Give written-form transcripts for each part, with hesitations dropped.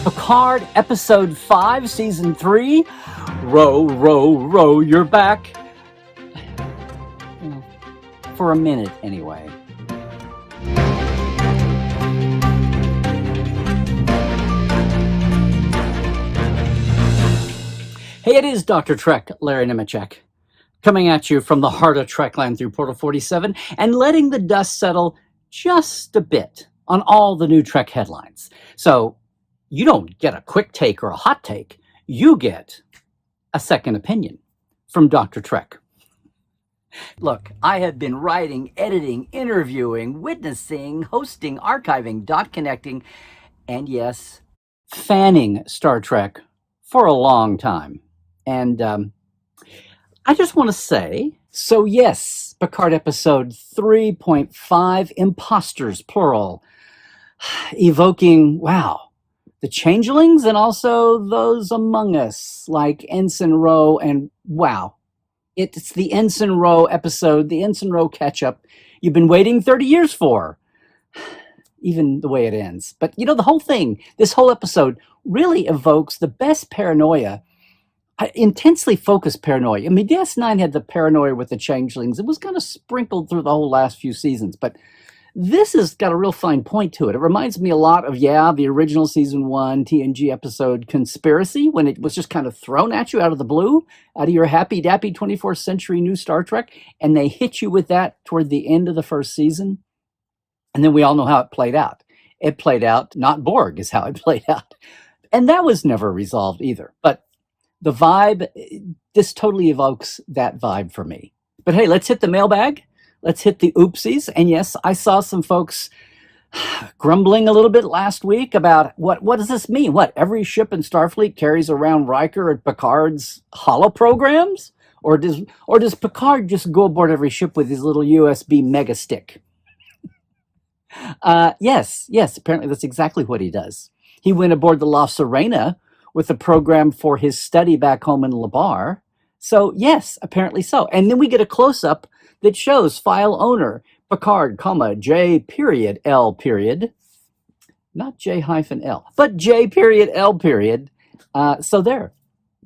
Picard, Episode 5, Season 3. Row, row, row, you're back. For a minute, anyway. Hey, it is Dr. Trek, Larry Nemecek, coming at you from the heart of Trekland through Portal 47 and letting the dust settle just a bit on all the new Trek headlines. So you don't get a quick take or a hot take. You get a second opinion from Dr. Trek. Look, I have been writing, editing, interviewing, witnessing, hosting, archiving, dot connecting, and yes, fanning Star Trek for a long time. And I just want to say, so yes, Picard episode 3.5, Imposters, plural, evoking, wow, the changelings and also those among us, like Ensign Ro, and wow, it's the Ensign Ro episode, the Ensign Ro catch-up you've been waiting 30 years for, even the way it ends. But, you know, the whole thing, this whole episode really evokes the best paranoia, intensely focused paranoia. I mean, DS9 had the paranoia with the changelings. It was kind of sprinkled through the whole last few seasons, but this has got a real fine point to it. It reminds me a lot of, the original season 1 TNG episode Conspiracy, when it was just kind of thrown at you out of the blue, out of your happy-dappy 24th century new Star Trek, and they hit you with that toward the end of the first season. And then we all know how it played out. It played out, not Borg is how it played out. And that was never resolved either. But the vibe, this totally evokes that vibe for me. But hey, let's hit the mailbag. Let's hit the oopsies. And yes, I saw some folks grumbling a little bit last week about what does this mean? What, every ship in Starfleet carries around Riker and Picard's holoprograms? Or does Picard just go aboard every ship with his little USB mega stick? Yes, apparently that's exactly what he does. He went aboard the La Serena with a program for his study back home in Labar. So yes, apparently so. And then we get a close-up that shows file owner Picard, J period L period, not J hyphen L, but J period L period. So there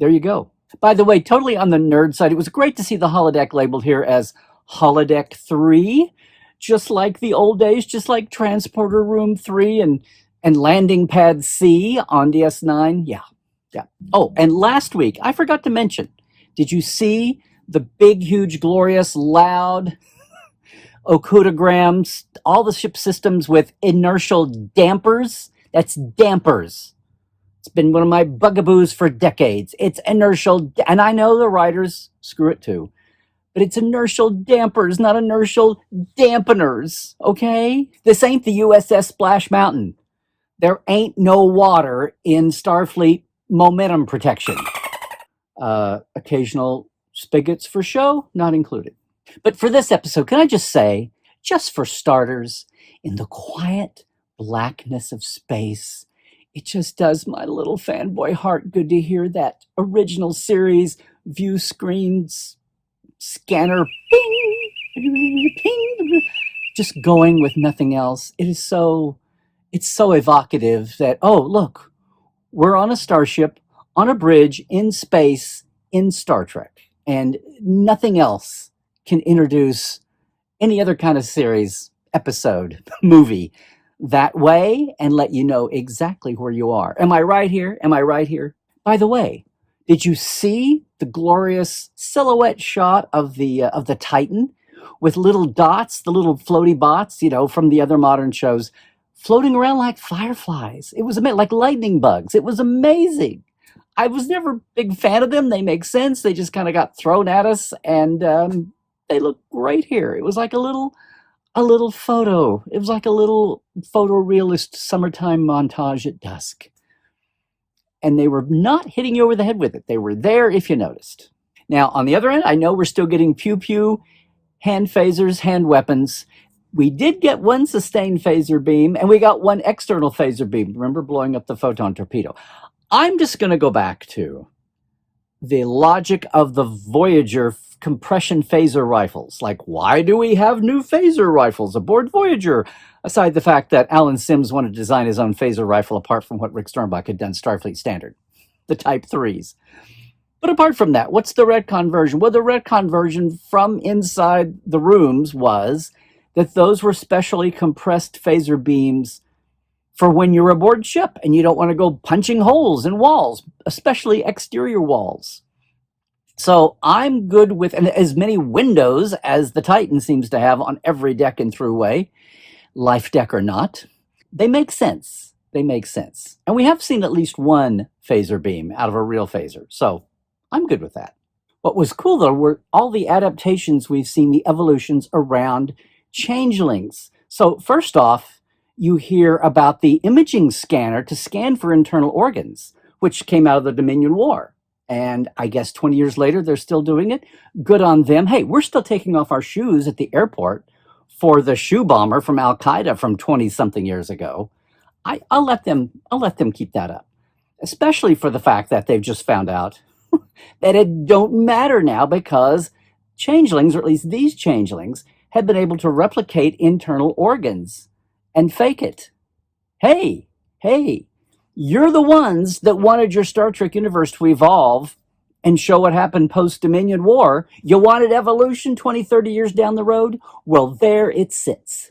you go. By the way, totally on the nerd side, it was great to see the holodeck labeled here as Holodeck 3, just like the old days, just like Transporter Room 3 and Landing Pad C on DS9. Yeah. Oh, and last week, I forgot to mention, did you see the big, huge, glorious, loud ocudograms, all the ship systems with inertial dampers? That's dampers. It's been one of my bugaboos for decades. It's inertial, and I know the writers screw it too, but it's inertial dampers, not inertial dampeners, okay? This ain't the USS Splash Mountain. There ain't no water in Starfleet momentum protection. Occasional spigots for show, not included. But for this episode, can I just say, just for starters, in the quiet blackness of space, it just does my little fanboy heart good to hear that original series view screens scanner ping, ping, just going with nothing else. It's so evocative that, oh, look, we're on a starship, on a bridge, in space, in Star Trek. And nothing else can introduce any other kind of series, episode, movie that way and let you know exactly where you are. Am I right here? Am I right here? By the way, did you see the glorious silhouette shot of the Titan with little dots, the little floaty bots, from the other modern shows, floating around like fireflies? It was amazing, like lightning bugs. It was amazing. I was never a big fan of them. They make sense. They just kind of got thrown at us, and they look great here. It was like a little photo. It was like a little photorealist summertime montage at dusk. And they were not hitting you over the head with it. They were there if you noticed. Now, on the other end, I know we're still getting pew-pew, hand phasers, hand weapons. We did get one sustained phaser beam, and we got one external phaser beam. Remember blowing up the photon torpedo? I'm just going to go back to the logic of the Voyager compression phaser rifles. Like, why do we have new phaser rifles aboard Voyager? Aside the fact that Alan Sims wanted to design his own phaser rifle apart from what Rick Stormbach had done Starfleet Standard, the Type 3s. But apart from that, what's the retcon version? Well, the retcon version from inside the rooms was that those were specially compressed phaser beams for when you're aboard ship and you don't want to go punching holes in walls, especially exterior walls. So I'm good with, and as many windows as the Titan seems to have on every deck and throughway, life deck or not, they make sense. They make sense. And we have seen at least one phaser beam out of a real phaser. So I'm good with that. What was cool, though, were all the adaptations we've seen, the evolutions around changelings. So first off, you hear about the imaging scanner to scan for internal organs, which came out of the Dominion War. And I guess 20 years later, they're still doing it. Good on them. Hey, we're still taking off our shoes at the airport for the shoe bomber from Al Qaeda from 20-something years ago. I'll let them keep that up, especially for the fact that they've just found out that it don't matter now because changelings, or at least these changelings, have been able to replicate internal organs and fake it. Hey, you're the ones that wanted your Star Trek universe to evolve and show what happened post-Dominion War. You wanted evolution 20, 30 years down the road? Well, there it sits.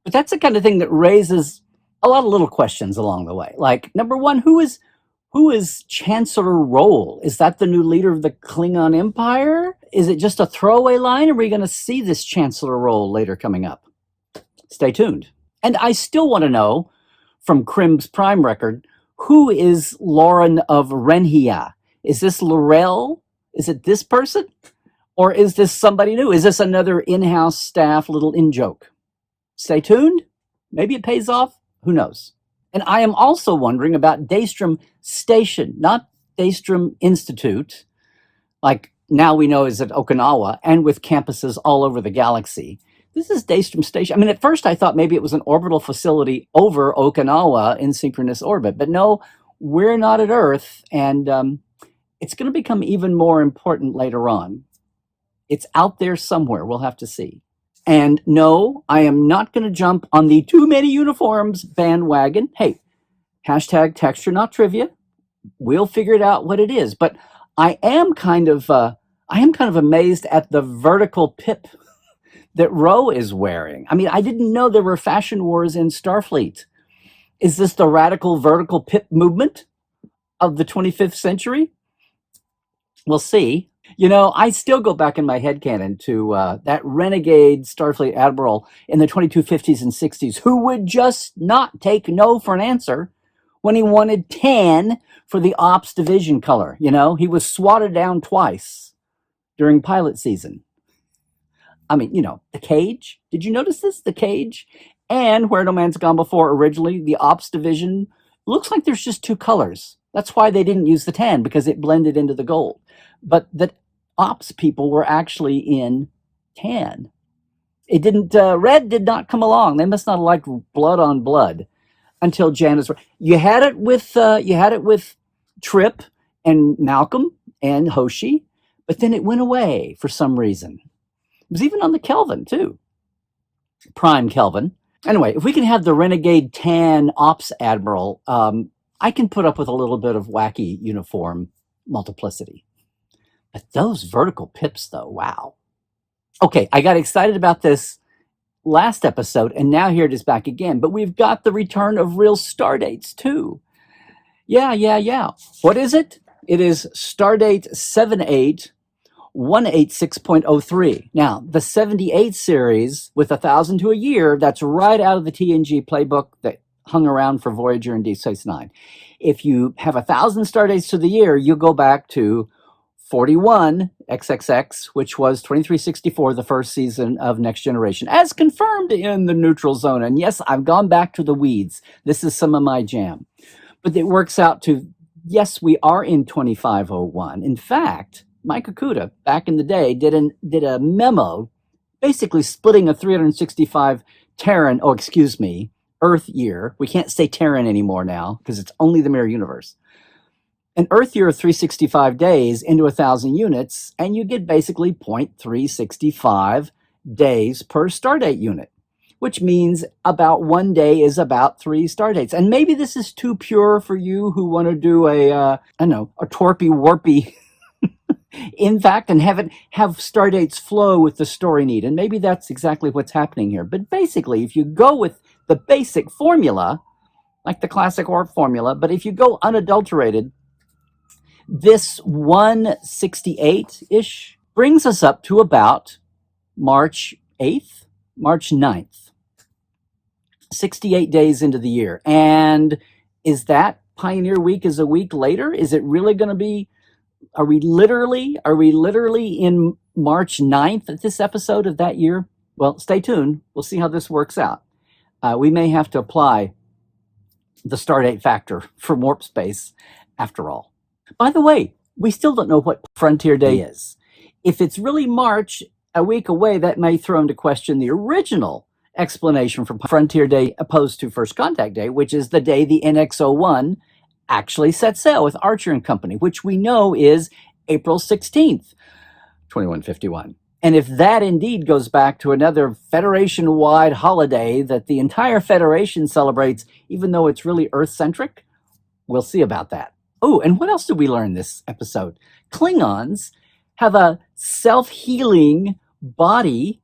But that's the kind of thing that raises a lot of little questions along the way. Like, number one, who is Chancellor Roll? Is that the new leader of the Klingon Empire? Is it just a throwaway line? Or are we going to see this Chancellor Roll later coming up? Stay tuned. And I still want to know, from Krim's Prime record, who is Lauren of Renhia? Is this Laurel? Is it this person? Or is this somebody new? Is this another in-house staff little in-joke? Stay tuned. Maybe it pays off. Who knows? And I am also wondering about Daystrom Station, not Daystrom Institute, like now we know is at Okinawa and with campuses all over the galaxy. This is Daystrom Station. I mean, at first I thought maybe it was an orbital facility over Okinawa in synchronous orbit, but no, we're not at Earth, and it's going to become even more important later on. It's out there somewhere. We'll have to see. And no, I am not going to jump on the too many uniforms bandwagon. Hey, hashtag texture, not trivia. We'll figure it out what it is. But I am kind of amazed at the vertical pip that Ro is wearing. I mean, I didn't know there were fashion wars in Starfleet. Is this the radical vertical pip movement of the 25th century? We'll see. You know, I still go back in my headcanon to that renegade Starfleet admiral in the 2250s and 60s who would just not take no for an answer when he wanted tan for the ops division color. You know, he was swatted down twice during pilot season. I mean, you know, the cage. Did you notice this? The cage and Where No Man's Gone Before originally, the ops division looks like there's just two colors. That's why they didn't use the tan, because it blended into the gold. But the ops people were actually in tan. It didn't, red did not come along. They must not have liked blood on blood until Janice. You had it with Trip and Malcolm and Hoshi, but then it went away for some reason. It was even on the Kelvin too. Prime Kelvin. Anyway, if we can have the renegade tan ops admiral, I can put up with a little bit of wacky uniform multiplicity. But those vertical pips, though, wow. Okay, I got excited about this last episode, and now here it is back again. But we've got the return of real star dates, too. Yeah. What is it? It is Stardate 78186.03. Now, the 78 series with 1,000 to a year, that's right out of the TNG playbook that hung around for Voyager and Deep Space Nine. If you have 1,000 star dates to the year, you go back to 41 XXX, which was 2364, the first season of Next Generation, as confirmed in the neutral zone. And yes, I've gone back to the weeds. This is some of my jam. But it works out to, yes, we are in 2501. In fact, Mike Okuda, back in the day, did a memo basically splitting a 365 Earth year. We can't say Terran anymore now because it's only the Mirror Universe. An Earth year of 365 days into 1,000 units, and you get basically 0.365 days per stardate unit, which means about 1 day is about 3 stardates. And maybe this is too pure for you who want to do a torpy warpy in fact, and have stardates flow with the story need. And maybe that's exactly what's happening here. But basically, if you go with the basic formula, like the classic warp formula, but if you go unadulterated, this 168-ish brings us up to about March 8th, March 9th, 68 days into the year. And is that Pioneer Week is a week later? Is it really going to be, are we literally in March 9th at this episode of that year? Well, stay tuned. We'll see how this works out. We may have to apply the stardate factor for warp space after all. By the way, we still don't know what Frontier Day is. If it's really March, a week away, that may throw into question the original explanation for Frontier Day opposed to First Contact Day, which is the day the NX-01 actually set sail with Archer and company, which we know is April 16th, 2151. And if that indeed goes back to another Federation-wide holiday that the entire Federation celebrates, even though it's really Earth-centric, we'll see about that. Oh, and what else did we learn this episode? Klingons have a self-healing body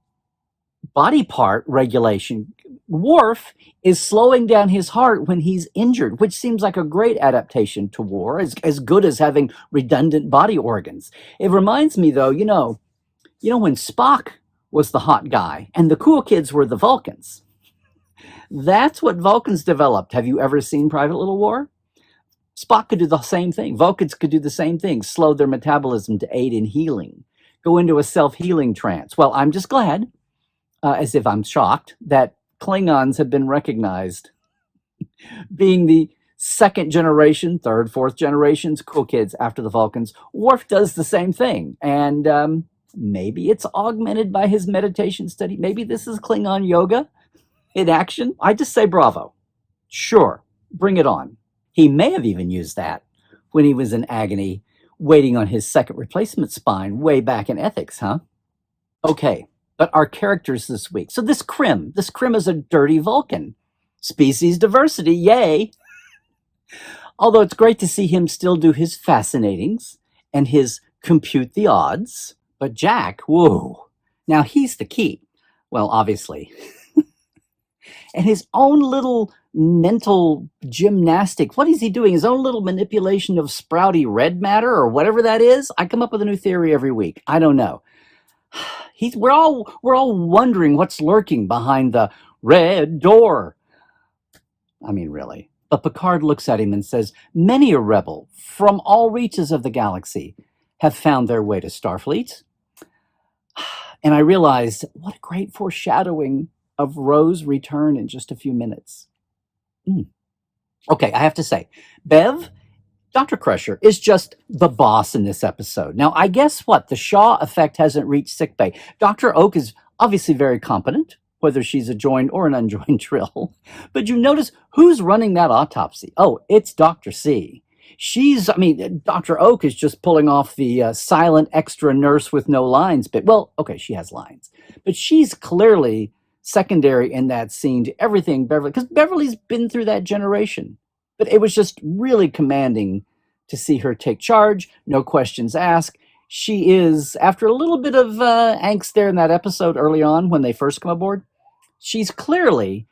part regulation. Worf is slowing down his heart when he's injured, which seems like a great adaptation to war, as good as having redundant body organs. It reminds me, though, you know when Spock was the hot guy and the cool kids were the Vulcans. That's what Vulcans developed. Have you ever seen Private Little War? Spock could do the same thing. Vulcans could do the same thing, slow their metabolism to aid in healing, go into a self-healing trance. Well, I'm just glad, as if I'm shocked, that Klingons have been recognized being the second generation, third, fourth generations cool kids after the Vulcans. Worf does the same thing. And maybe it's augmented by his meditation study. Maybe this is Klingon yoga in action. I just say bravo. Sure, bring it on. He may have even used that when he was in agony, waiting on his second replacement spine way back in Ethics, huh? Okay, but our characters this week. So this Krim is a dirty Vulcan. Species diversity, yay! Although it's great to see him still do his fascinatings and his compute the odds. But Jack, whoa, now he's the key. Well, obviously. And his own little mental gymnastic, what is he doing? His own little manipulation of sprouty red matter or whatever that is? I come up with a new theory every week. I don't know. We're all wondering what's lurking behind the red door. I mean, really. But Picard looks at him and says, many a rebel from all reaches of the galaxy have found their way to Starfleet. And I realized, what a great foreshadowing of Ro's return in just a few minutes. Okay, I have to say, Bev, Dr. Crusher, is just the boss in this episode. Now, I guess what? The Shaw effect hasn't reached sickbay. Dr. Oak is obviously very competent, whether she's a joined or an unjoined Trill. But you notice who's running that autopsy? Oh, it's Dr. C. Dr. Oak is just pulling off the silent extra nurse with no lines bit. Well, okay, she has lines. But she's clearly secondary in that scene to everything Beverly, because Beverly's been through that generation. But it was just really commanding to see her take charge, no questions asked. She is, after a little bit of angst there in that episode early on when they first come aboard, she's clearly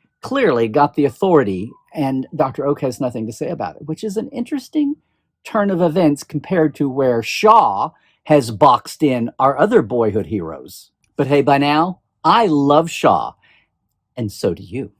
got the authority, and Dr. Oak has nothing to say about it, which is an interesting turn of events compared to where Shaw has boxed in our other boyhood heroes. But hey, by now, I love Shaw, and so do you.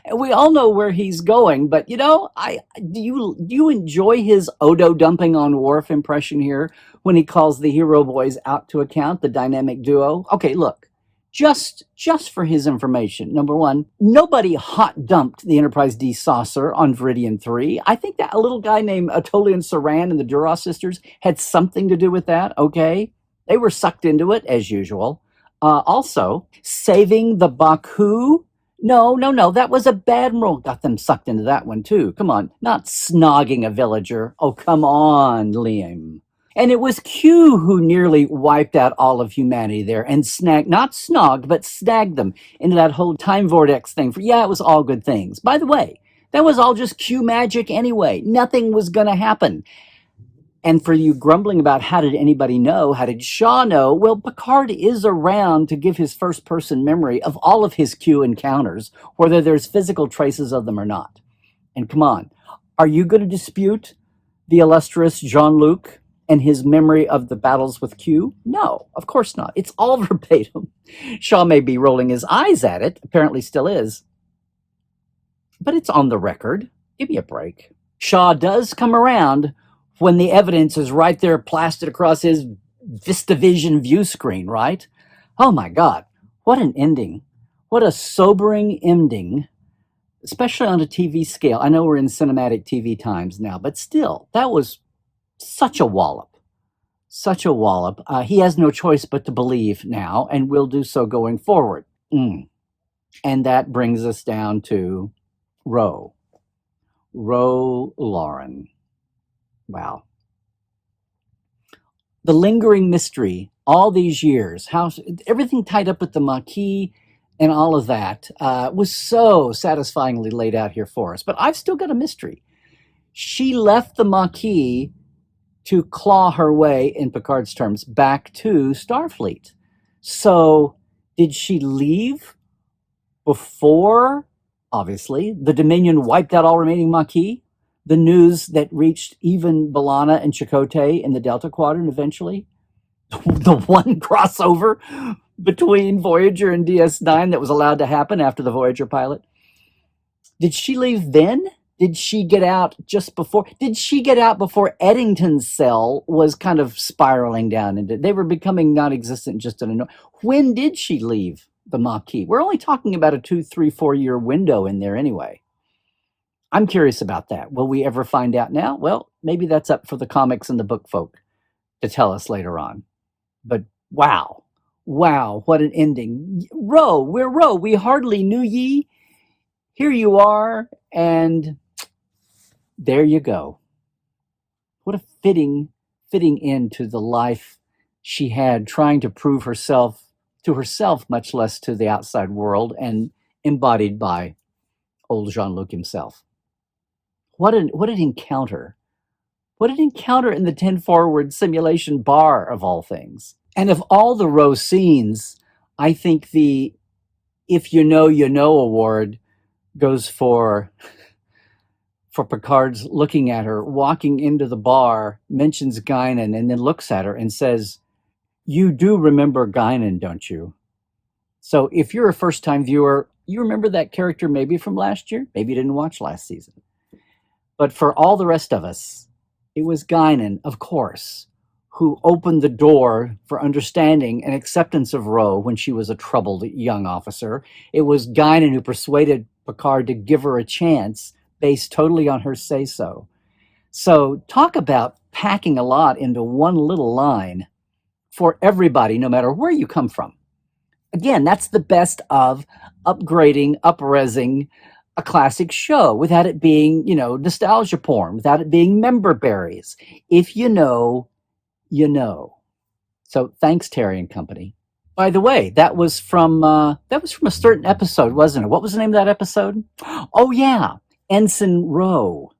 And we all know where he's going, but do you enjoy his Odo dumping on Worf impression here when he calls the hero boys out to account, the dynamic duo? Okay, look, just for his information, number one, nobody hot dumped the Enterprise D saucer on Viridian 3. I think that a little guy named Atolian Saran and the Duras sisters had something to do with that, okay? They were sucked into it, as usual. Also, saving the Baku No, no, no. That was a bad role. Got them sucked into that one too. Come on. Not snogging a villager. Oh, come on, Liam. And it was Q who nearly wiped out all of humanity there and snagged, not snogged, but snagged them into that whole time vortex thing. For yeah, it was all good things. By the way, that was all just Q magic anyway. Nothing was going to happen. And for you grumbling about how did anybody know, how did Shaw know? Well, Picard is around to give his first person memory of all of his Q encounters, whether there's physical traces of them or not. And come on, are you going to dispute the illustrious Jean-Luc and his memory of the battles with Q? No, of course not. It's all verbatim. Shaw may be rolling his eyes at it, apparently still is, but it's on the record. Give me a break. Shaw does come around when the evidence is right there plastered across his VistaVision view screen, right? Oh my God, what an ending. What a sobering ending, especially on a TV scale. I know we're in cinematic TV times now, but still, that was such a wallop. Such a wallop. He has no choice but to believe now, and will do so going forward. And that brings us down to Ro Lauren. Wow. The lingering mystery all these years, how everything tied up with the Maquis and all of that was so satisfyingly laid out here for us. But I've still got a mystery. She left the Maquis to claw her way, in Picard's terms, back to Starfleet. So did she leave before, obviously, the Dominion wiped out all remaining Maquis? The news that reached even B'Elanna and Chakotay in the Delta Quadrant eventually? The one crossover between Voyager and DS9 that was allowed to happen after the Voyager pilot? Did she leave then? Did she get out just before? Did she get out before Eddington's cell was kind of spiraling down into? They were becoming non-existent just in a. When did she leave the Maquis? We're only talking about a 2, 3, 4 year window in there anyway. I'm curious about that. Will we ever find out now? Well, maybe that's up for the comics and the book folk to tell us later on. But wow, what an ending. Ro, we're Ro. We hardly knew ye. Here you are, and there you go. What a fitting end to the life she had, trying to prove herself to herself, much less to the outside world, and embodied by old Jean-Luc himself. What an encounter. What an encounter in the 10 Forward simulation bar, of all things. And of all the Ro scenes, I think the If You Know, You Know award goes for Picard's looking at her, walking into the bar, mentions Guinan, and then looks at her and says, "You do remember Guinan, don't you?" So if you're a first-time viewer, you remember that character maybe from last year. Maybe you didn't watch last season. But for all the rest of us, it was Guinan, of course, who opened the door for understanding and acceptance of Ro when she was a troubled young officer. It was Guinan who persuaded Picard to give her a chance based totally on her say-so. So talk about packing a lot into one little line for everybody, no matter where you come from. Again, that's the best of upgrading, up-resing a classic show without it being, nostalgia porn, without it being member berries. If you know, you know. So thanks, Terry and company. By the way, that was from a certain episode, wasn't it? What was the name of that episode? Oh yeah, Ensign Ro.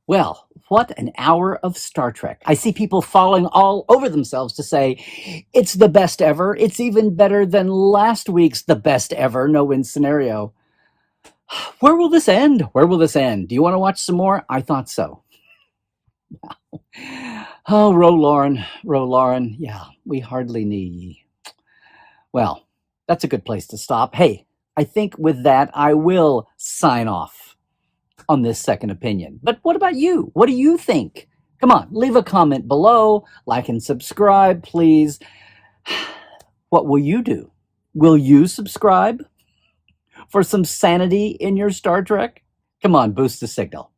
Well, what an hour of Star Trek. I see people falling all over themselves to say it's the best ever. It's even better than last week's the best ever no-win scenario. Where will this end? Where will this end? Do you want to watch some more? I thought so. Oh, Ro Lauren. Yeah, we hardly need ye. Well, that's a good place to stop. Hey, I think with that, I will sign off on this second opinion. But what about you? What do you think? Come on, leave a comment below, like and subscribe, please. What will you do? Will you subscribe for some sanity in your Star Trek? Come on, boost the signal.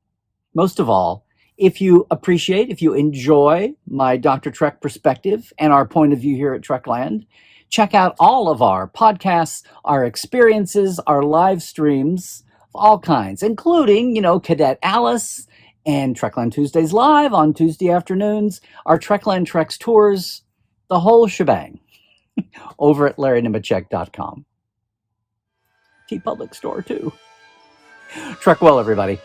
Most of all, if you appreciate, if you enjoy my Dr. Trek perspective and our point of view here at Trekland, Check out all of our podcasts, our experiences, our live streams of all kinds, including, Cadet Alice and Trekland Tuesdays Live on Tuesday afternoons, our Trekland Treks tours, the whole shebang over at LarryNemecek.com. T-Public Store, too. Trek well, everybody.